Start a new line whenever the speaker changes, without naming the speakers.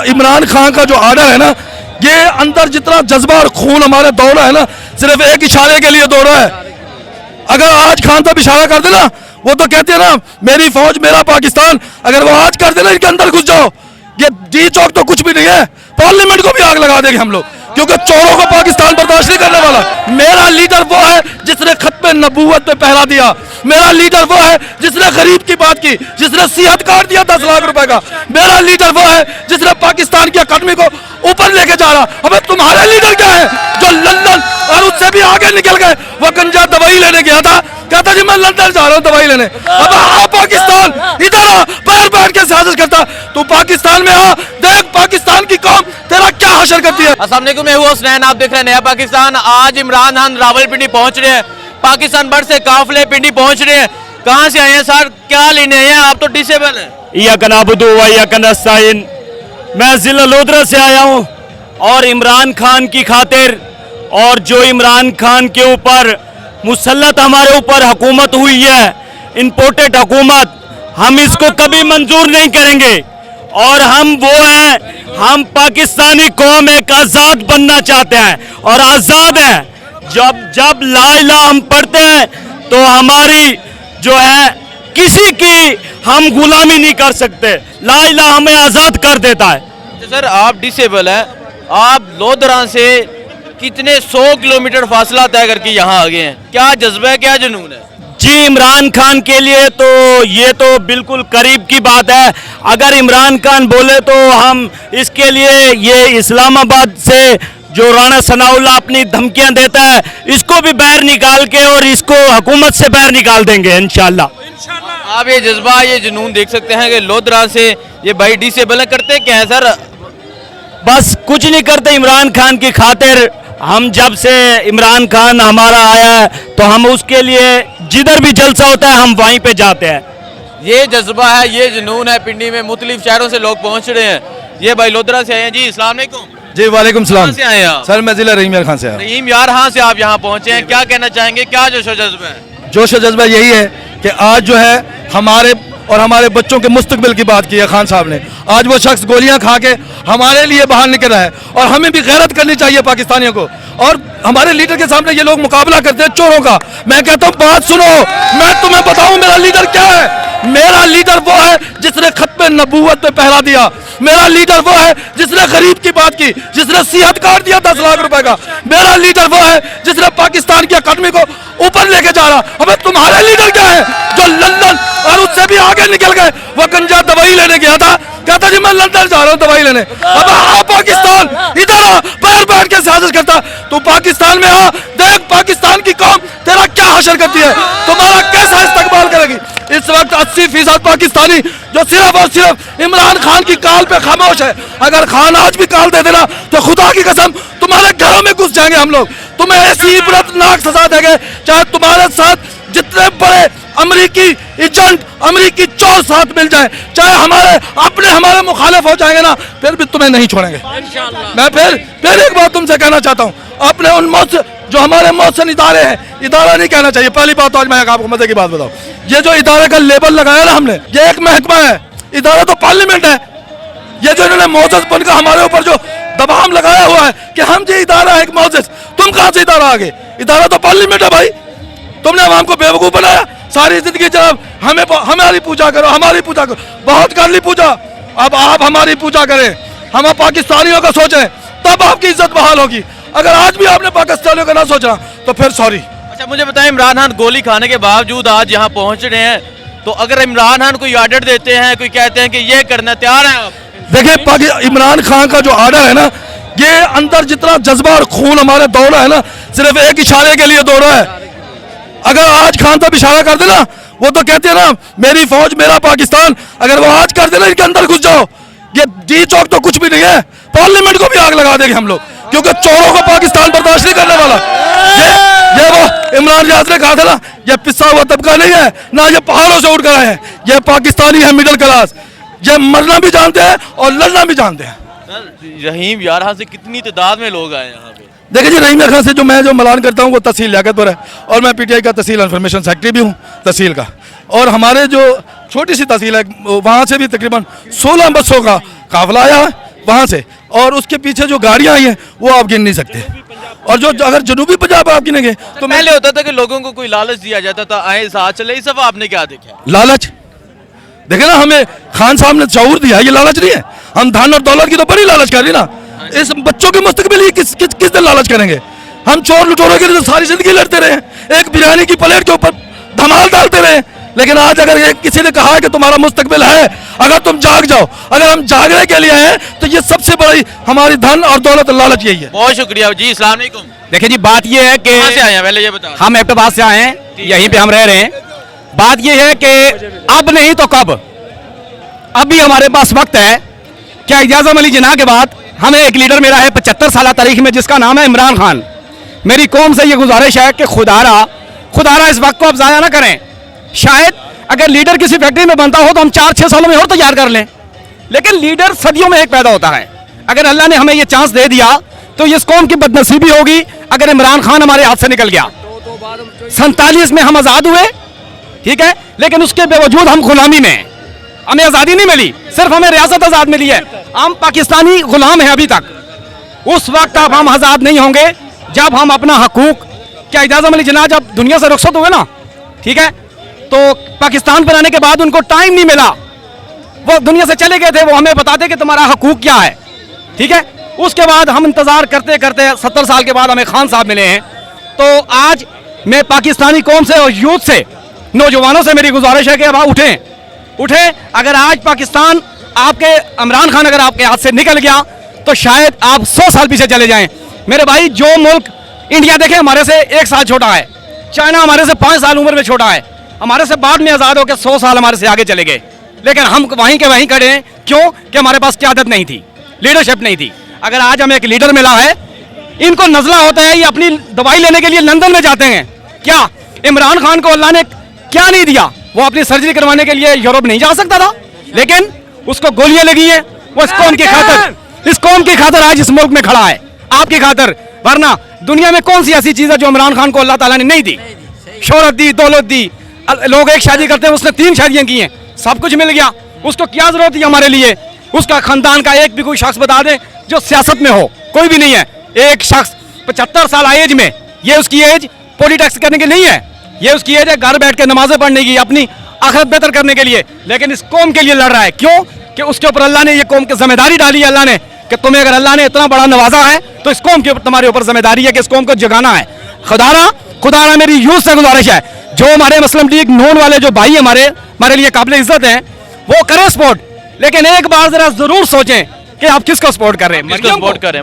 इमरान खान का जो आर्डर है ना, ये अंदर जितना जज्बा और खून हमारे दौड़ रहा है ना, सिर्फ एक इशारे के लिए दौड़ रहा है। अगर आज खान साहब इशारा कर देना, वो तो कहते हैं ना मेरी फौज मेरा पाकिस्तान, अगर वो आज कर देना इनके अंदर घुस जाओ, ये डी चौक तो कुछ भी नहीं है, पार्लियामेंट को भी आग लगा देंगे हम लोग, क्योंकि चोरों को पाकिस्तान बर्दाश्त नहीं करने वाला। मेरा लीडर वो है जिसने खत्म नबूवत पे पहरा दिया, मेरा लीडर वो है जिसने गरीब की बात की, जिसने सेहत कार्ड दिया 10 लाख रुपए का, मेरा लीडर वो है जिसने पाकिस्तान की अकादमी को ऊपर लेके जा रहा। अबे तुम्हारे लीडर क्या है जो लंदन और उससे भी आगे निकल गए? वो गंजा दवाई लेने गया था, कहता जी मैं लंदन जा रहा हूँ दवाई लेने। अब आ पाकिस्तान इधर आ, पैर बैठ के साजिश करता, तू पाकिस्तान में आ, देख पाकिस्तान की कौम तेरा क्या हशर करती है।
अस्सलाम वालेकुम, मैं हूं हुसनैन, आप देख रहे हैं नया पाकिस्तान। आज इमरान खान रावलपिंडी पहुंच रहे हैं, पाकिस्तान भर से काफिले पिंडी पहुंच रहे हैं। कहां से आए हैं सर, क्या लेने आए हैं? आप तो डिसेबल हैं।
मैं जिला लोधरा से आया हूँ और इमरान खान की खातिर, और जो इमरान खान के ऊपर मुसल्लत हमारे ऊपर हुकूमत हुई है, इम्पोर्टेड हुकूमत, हम इसको कभी मंजूर नहीं करेंगे। और हम वो हैं, हम पाकिस्तानी कौम एक आज़ाद बनना चाहते हैं और आज़ाद हैं। जब ला इलाहा हम पढ़ते हैं तो हमारी जो है किसी की हम गुलामी नहीं कर सकते, ला इलाहा हमें आज़ाद कर देता है।
सर आप डिसेबल हैं, आप लोधरा से कितने 100 किलोमीटर फासला तय करके यहाँ आ गए हैं, क्या जज्बा है, क्या जुनून है?
जी, इमरान खान के लिए तो ये तो बिल्कुल करीब की बात है। अगर इमरान खान बोले तो हम इसके लिए, ये इस्लामाबाद से जो राणा सनाउल्लाह अपनी धमकियां देता है, इसको भी बाहर निकाल के और इसको हुकूमत से बाहर निकाल देंगे इंशाल्लाह।
आप ये जज्बा, ये जुनून देख सकते हैं कि लोधरा से ये भाई डिसेबल करते क्या है सर?
बस कुछ नहीं करते इमरान खान की खातिर। हम जब से इमरान खान हमारा आया है तो हम उसके लिए जिधर भी जलसा होता है हम वहीं पे जाते हैं।
ये जज्बा है, ये जुनून है। पिंडी में मुख्तलिफ शहरों से लोग पहुंच रहे हैं। ये भाई लोधरा से आए हैं जी। अस्सलाम वालेकुम
जी। वालेकुम सलाम।
से आए हैं
सर मैं जिला रहीम यार खान से आया।
रहीम यार खान से आप यहाँ पहुंचे हैं, क्या कहना चाहेंगे, क्या जोश व जज्बा है?
जोश व जज्बा यही है कि आज जो है हमारे और हमारे बच्चों के मुस्तकबिल की बात की है खान साहब ने। आज वो शख्स गोलियां खा के हमारे लिए बाहर निकल रहा है और हमें भी गैरत करनी चाहिए पाकिस्तानियों को। और हमारे लीडर के सामने ये लोग मुकाबला करते हैं चोरों का। मैं कहता हूँ बात सुनो, मैं तुम्हें बताऊं मेरा लीडर क्या है। मेरा लीडर वो है जिसने खत्म नबूवत पे पहरा दिया, मेरा लीडर वो है जिसने गरीब की बात की, जिसने सेहत कार्ड दिया 10 लाख रुपए का, मेरा लीडर वो है जिसने पाकिस्तान की अकादमी को ऊपर लेके जा रहा। अबे तुम्हारे लीडर क्या है जो लंदन और उससे भी आगे निकल गए? वो गंजा दवाई लेने गया था, कहता जी मैं लंदन जा रहा हूँ दवाई लेने। अब आ पाकिस्तान इधर आ, पैर बैठ के साजिश करता, तू पाकिस्तान में आ, देख पाकिस्तान की कौम तेरा क्या हशर करती है, तुम्हारा कैसा इस्तकबाल करेगी। इस वक्त 80% पाकिस्तानी जो सिर्फ और सिर्फ इमरान खान की काल पे खामोश है। अगर खान आज भी काल दे देना तो खुदा की कसम तुम्हारे घरों में घुस जाएंगे हम लोग, तुम्हें ऐसी इबरतनाक सजा देंगे, चाहे तुम्हारे साथ जितने बड़े अमरीकी एजेंट, अमरीकी चोर साथ मिल जाए, चाहे हमारे मुखालिफ हो जाएंगे ना, फिर भी तुम्हें नहीं छोड़ेंगे। मैं फिर एक बात तुमसे कहना चाहता हूँ, अपने उन मौत जो हमारे मौसम इदारे हैं, इदारा नहीं कहना चाहिए। पहली बात तो आज मैं आपको मजे की बात बताऊं, ये जो इदारे का लेबल लगाया ना हमने, ये एक महकमा है, इदारा तो पार्लियामेंट है। ये जो इन्होंने मौजूद बनकर हमारे ऊपर जो दबाव लगाया हुआ है कि हम ये इदारा है एक मौजूद, तुम कहां से इदारा आ गए? इदारा तो पार्लियामेंट है भाई। तुमने आवाम को बेवकूफ बनाया, सारी जिंदगी जब हमारी पूजा करो, हमारी पूजा करो, बहुत कर ली पूजा, अब आप हमारी पूजा करें, हम पाकिस्तानियों का सोचें, तब आपकी इज्जत बहाल होगी। अगर आज भी आपने पाकिस्तानियों का ना सोचना तो फिर सॉरी।
अच्छा मुझे बताएं, इमरान खान गोली खाने के बावजूद आज यहाँ पहुंच रहे हैं, तो अगर इमरान खान कोई ऑर्डर देते हैं, कोई कहते हैं कि ये करना, तैयार हैं आप?
देखिए इमरान खान का जो ऑर्डर है ना, ये अंदर जितना जज्बा और खून हमारे दौड़ रहा है ना, सिर्फ एक इशारे के लिए दौड़ रहा है। अगर आज खान साहब इशारा कर देना, वो तो कहते हैं ना मेरी फौज मेरा पाकिस्तान, अगर वो आज कर देना इनके अंदर घुस जाओ, ये डी चौक तो कुछ भी नहीं है, पार्लियामेंट को भी आग लगा देंगे हम लोग, क्योंकि चोरों को पाकिस्तान बर्दाश्त नहीं करने वाला। ये वो इमरान रियाज ने कहा था ना, ये पिसा हुआ तबका नहीं है ना, ये पहाड़ों से उठ कर आए हैं, ये पाकिस्तानी है मिडिल क्लास, ये मरना भी जानते हैं और लड़ना भी जानते हैं।
रहीम यार खान से कितनी तादाद में लोग आए यहाँ पे?
देखिए जी, रहीम यार खान से जो मैं मलान करता हूँ वो तहसील लियाकतपुर है, और मैं पीटीआई का तहसील इन्फॉर्मेशन सेक्रेटरी भी हूँ तहसील का। और हमारे जो छोटी सी तहसील है वहाँ से भी तकरीबन 16 बसों का काफिला आया है, वहाँ से, और उसके पीछे जो गाड़ियाँ आई हैं वो आप गिन नहीं सकते। और जो अगर जनूबी पंजाब आप गिनेंगे तो
पहले होता था कि लोगों को कोई लालच दिया जाता था, आए साथ चले, इस दफा आपने क्या देखा?
लालच देखे ना, हमें खान साहब ने शऊर दिया, ये लालच नहीं है। हम धन और दौलत की तो बड़ी लालच कर रही ना, इस बच्चों के मुस्तकबिल की किस दिन लालच करेंगे? हम चोर लुटोरों के लिए तो सारी जिंदगी लड़ते रहे, एक बिरयानी की प्लेट के ऊपर धमाल डालते रहे, लेकिन आज अगर किसी ने कहा कि तुम्हारा मुस्तकबिल है, अगर तुम जाग जाओ, अगर हम जागने के लिए हैं तो ये सबसे बड़ी हमारी धन और दौलत लालच यही है।
बहुत शुक्रिया जी, अस्सलाम वालेकुम।
देखिए जी, बात ये है कि
कहाँ से आए हैं पहले ये बता?
हम एबटाबाद से आए हैं, यहीं पे हम रह रहे हैं। बात ये है कि अब नहीं तो कब, अब भी हमारे पास वक्त है। क्या इजाज़म अली जिन्ना के बाद हमें एक लीडर मेरा है 75 साल तारीख में, जिसका नाम है इमरान खान। मेरी कौम से ये गुजारिश है कि खुदारा इस वक्त को अब ज़ाया ना करें। शायद अगर लीडर किसी फैक्ट्री में बनता हो तो हम 4-6 सालों में और तैयार कर लें, लेकिन लीडर सदियों में एक पैदा होता है। अगर अल्लाह ने हमें ये चांस दे दिया तो इस कौम की बदनसीबी होगी अगर इमरान खान हमारे हाथ से निकल गया। 47 में हम आज़ाद हुए, ठीक है, लेकिन उसके बावजूद हम गुलामी में हैं। हमें आज़ादी नहीं मिली, सिर्फ हमें रियासत आज़ाद मिली है। हम पाकिस्तानी गुलाम हैं अभी तक। उस वक्त अब हम आज़ाद नहीं होंगे जब हम अपना हकूक, क्या इजाज़म अली जिन्ना जब दुनिया से रुखसत हुए ना, ठीक है, तो पाकिस्तान बनाने के बाद उनको टाइम नहीं मिला, वो दुनिया से चले गए थे, वो हमें बताते कि तुम्हारा हकूक क्या है, ठीक है। उसके बाद हम इंतज़ार करते करते 70 साल के बाद हमें खान साहब मिले हैं। तो आज मैं पाकिस्तानी कौम से और यूथ से, नौजवानों से मेरी गुजारिश है कि अब आप उठें। अगर आज पाकिस्तान आपके, इमरान खान अगर आपके हाथ से निकल गया तो शायद आप 100 साल पीछे चले जाएं। मेरे भाई, जो मुल्क इंडिया देखें हमारे से 1 साल छोटा है, चाइना हमारे से 5 साल उम्र में छोटा है, हमारे से बाद में आज़ाद होकर 100 साल हमारे से आगे चले गए, लेकिन हम वहीं के वहीं खड़े हैं। क्यों? कि हमारे पास क़यादत नहीं थी, लीडरशिप नहीं थी। अगर आज हमें एक लीडर मिला है, इनको नज़ला होता है, ये अपनी दवाई लेने के लिए लंदन में जाते हैं। क्या इमरान खान को अल्लाह ने क्या नहीं दिया? वो अपनी सर्जरी करवाने के लिए यूरोप नहीं जा सकता था, लेकिन उसको गोलियां लगी हैं। वो इस कौम की खातर आज इस मुल्क में खड़ा है, आपकी खातर। वरना दुनिया में कौन सी ऐसी चीज़ है जो इमरान खान को अल्लाह ताला ने नहीं दी? शोहरत दी, दौलत दी। लोग एक शादी करते हैं, उसने 3 शादियां की हैं, सब कुछ मिल गया, उसको क्या जरूरत थी हमारे लिए? उसका खानदान का एक भी कोई शख्स बता दे जो सियासत में हो, कोई भी नहीं है। एक शख्स 75 साल एज में, ये उसकी एज पॉलिटिक्स करने की नहीं है, ये उसकी एज है घर बैठ के नमाजें पढ़ने की, अपनी आखिरत बेहतर करने के लिए। लेकिन इस कौम के लिए लड़ रहा है। क्यों? कि उसके ऊपर अल्लाह ने ये कौम की जिम्मेदारी डाली है। अल्लाह ने कि तुम्हें अगर अल्लाह ने इतना बड़ा नवाजा है तो इस कौम के ऊपर, तुम्हारे ऊपर जिम्मेदारी है कि इस कौम को जगाना है। खुदारा मेरी यूथ से गुजारिश है, जो हमारे मुस्लिम लीग नून वाले जो भाई हमारे लिए काबिल इज्जत हैं, वो करें सपोर्ट, लेकिन एक बार जरा जरूर सोचें कि आप किसको सपोर्ट कर रहे हैं।
किसको सपोर्ट कर रहे हैं?